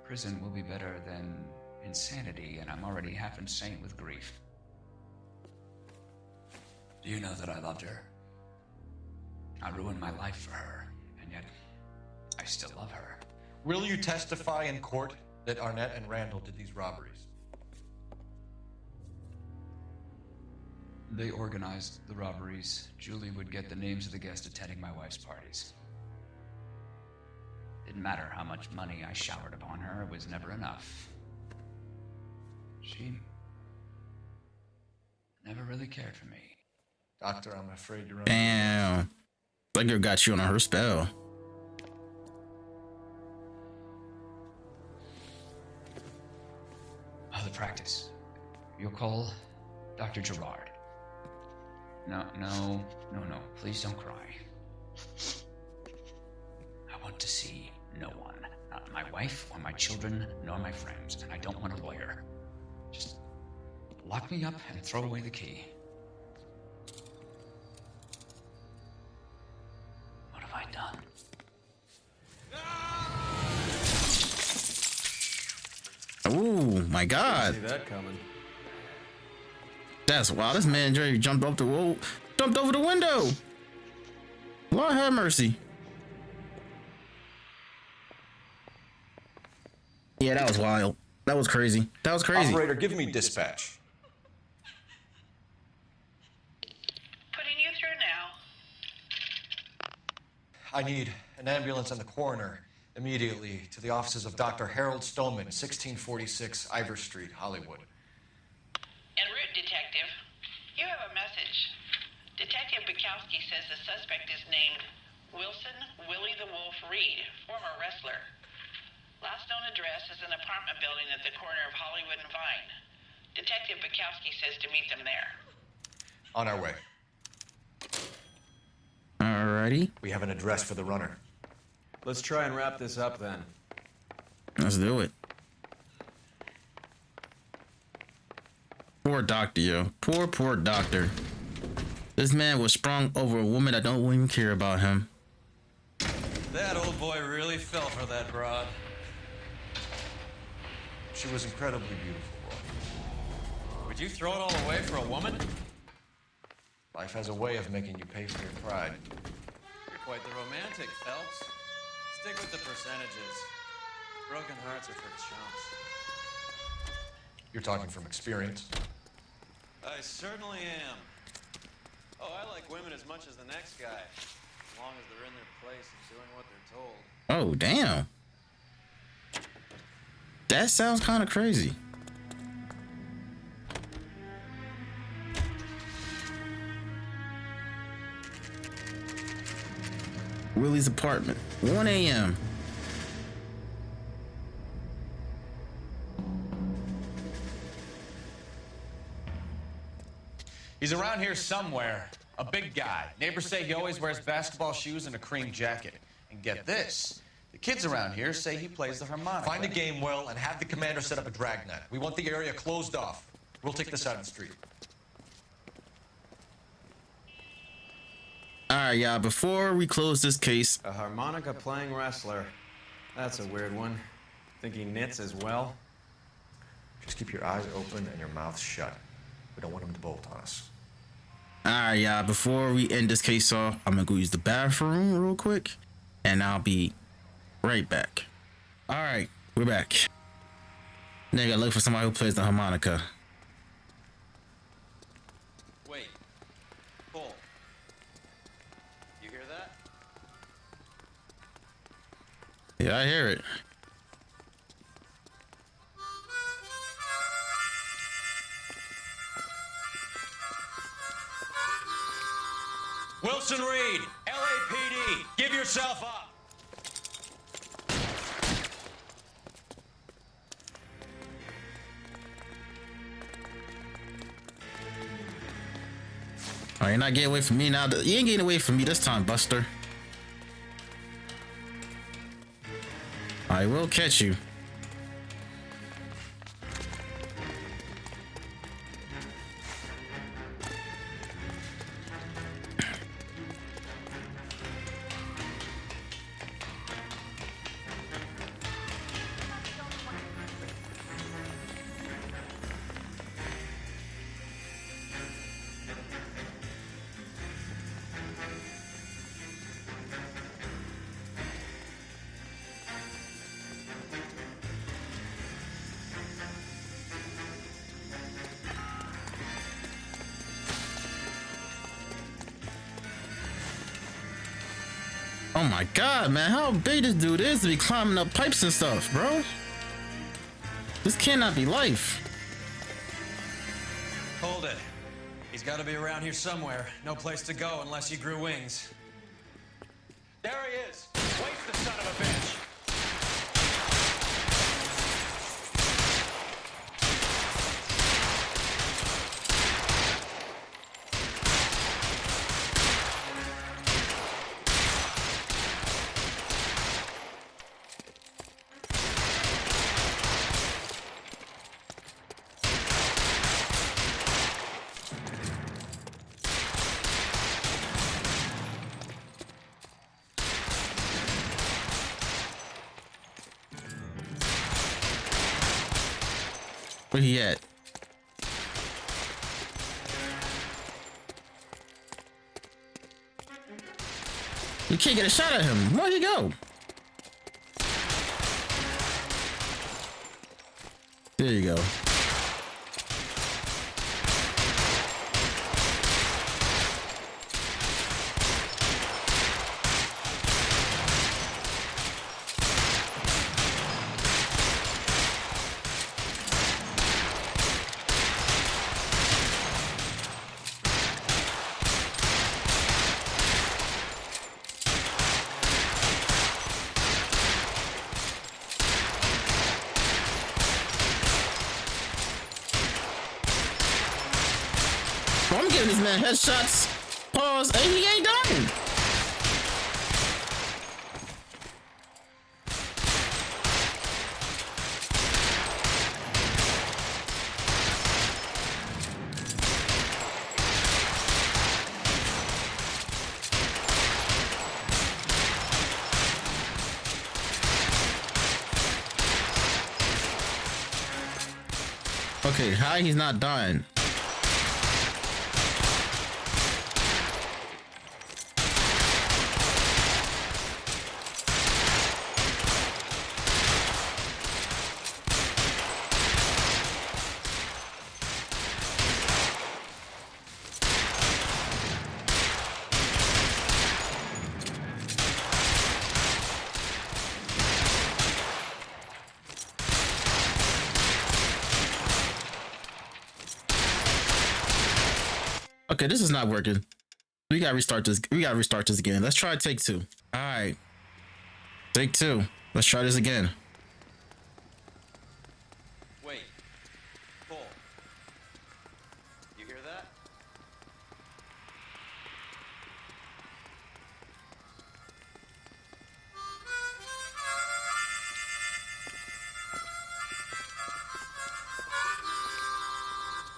Prison will be better than insanity, and I'm already half insane with grief. Do you know that I loved her? I ruined my life for her, and yet I still love her. Will you testify in court that Arnett and Randall did these robberies? They organized the robberies. Julie would get the names of the guests attending my wife's parties. Didn't matter how much money I showered upon her, it was never enough. She never really cared for me. Doctor, I'm afraid you're... Damn. That girl got you on her spell. Oh, the practice. You'll call Dr. Gerard. No. Please don't cry. I want to see no one. Not my wife or my children, nor my friends. And I don't want a lawyer. Just lock me up and throw away the key. What have I done? Oh my God! See that coming. That's wow. This man Jerry jumped over the window. Lord have mercy. Yeah, that was wild. That was crazy. That was crazy. Operator, give me dispatch. Putting you through now. I need an ambulance and the coroner immediately to the offices of Dr. Harold Stoneman, 1646 Ivor Street, Hollywood. En route, Detective. You have a message. Detective Bukowski says the suspect is named Wilson Willie the Wolf Reed, former wrestler. Last known address is an apartment building at the corner of Hollywood and Vine. Detective Bukowski says to meet them there. On our way. Alrighty. We have an address for the runner. Let's try and wrap this up then. Let's do it. Poor doctor, yo. Poor doctor. This man was sprung over a woman that don't even care about him. That old boy really fell for that broad. She was incredibly beautiful, Roy. Would you throw it all away for a woman? Life has a way of making you pay for your pride. You're quite the romantic, Phelps. Stick with the percentages. Broken hearts are for chumps. You're talking from experience. I certainly am. Oh, I like women as much as the next guy. As long as they're in their place and doing what they're told. Oh, damn. That sounds kind of crazy. Willie's apartment, 1 a.m. He's around here somewhere. A big guy. Neighbors say he always wears basketball shoes and a cream jacket. And get this, the kids around here say he plays the harmonica. Find a game well and have the commander set up a dragnet. We want the area closed off. We'll take this out of the street. All right, y'all, before we close this case. A harmonica playing wrestler. That's a weird one. Think he knits as well? Just keep your eyes open and your mouth shut. We don't want him to bolt on us. All right, y'all, before we end this case off, I'm gonna go use the bathroom real quick, and I'll be right back. All right, we're back. Nigga, look for somebody who plays the harmonica. Wait. Bull. You hear that? Yeah, I hear it. Wilson Reed, LAPD, give yourself up. Oh, you're not getting away from me now. You ain't getting away from me this time, Buster. I will catch you. Oh my god, man, how big this dude is to be climbing up pipes and stuff, bro. This cannot be life. Hold it. He's got to be around here somewhere. No place to go unless he grew wings. There he is. Waste the son of a bitch. Where he at? You can't get a shot at him. Where'd he go? There you go. I'm giving this man headshots. Pause. And he ain't done. Okay, how he's not dying? Okay, this is not working. We gotta restart this. We gotta restart this again. Let's try take 2. All right, take 2. Let's try this again. Wait. Pull. You hear that?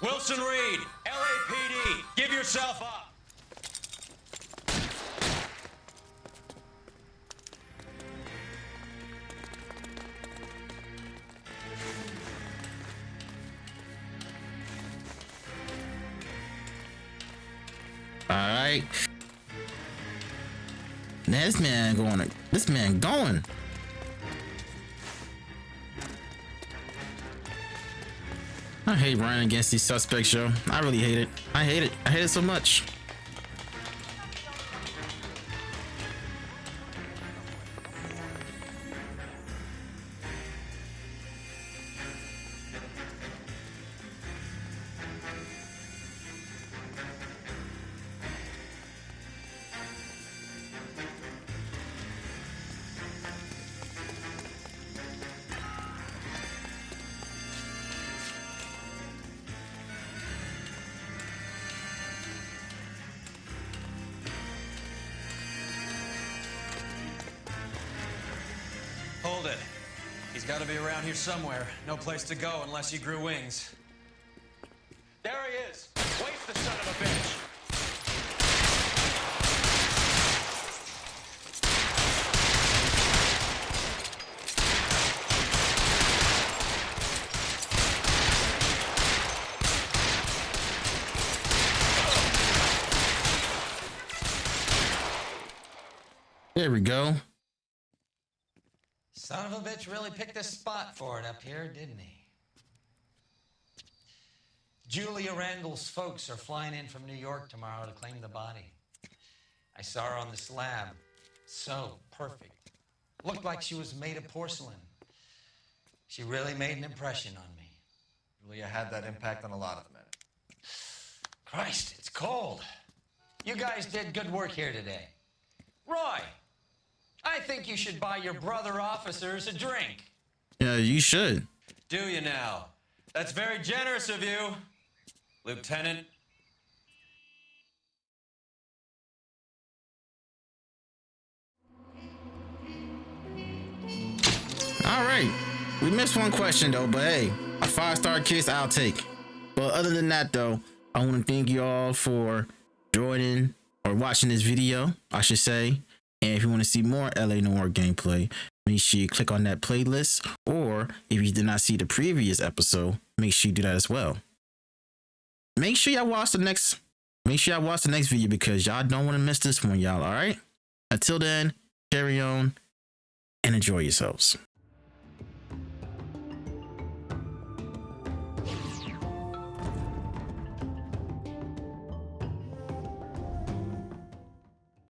Wilson Reed, LAPD, give yourself up. All right. Now this man going. This man going. I hate running against these suspects, yo. I really hate it. I hate it. I hate it so much. Hold it. He's got to be around here somewhere. No place to go unless he grew wings. There he is. Waste the son of a bitch. There we go. Son of a bitch really picked a spot for it up here, didn't he? Julia Randall's folks are flying in from New York tomorrow to claim the body. I saw her on the slab. So perfect. Looked like she was made of porcelain. She really made an impression on me. Julia had that impact on a lot of men. Christ, it's cold. You guys did good work here today. Roy, I think you should buy your brother officers a drink. Yeah, you should. Do you now? That's very generous of you, Lieutenant. All right. We missed one question though, but hey, a 5-star kiss I'll take. But other than that though, I want to thank you all for joining or watching this video, I should say. And if you want to see more LA Noire gameplay, make sure you click on that playlist. Or if you did not see the previous episode, make sure you do that as well. Make sure y'all watch the next video because y'all don't want to miss this one, y'all. All right. Until then, carry on and enjoy yourselves.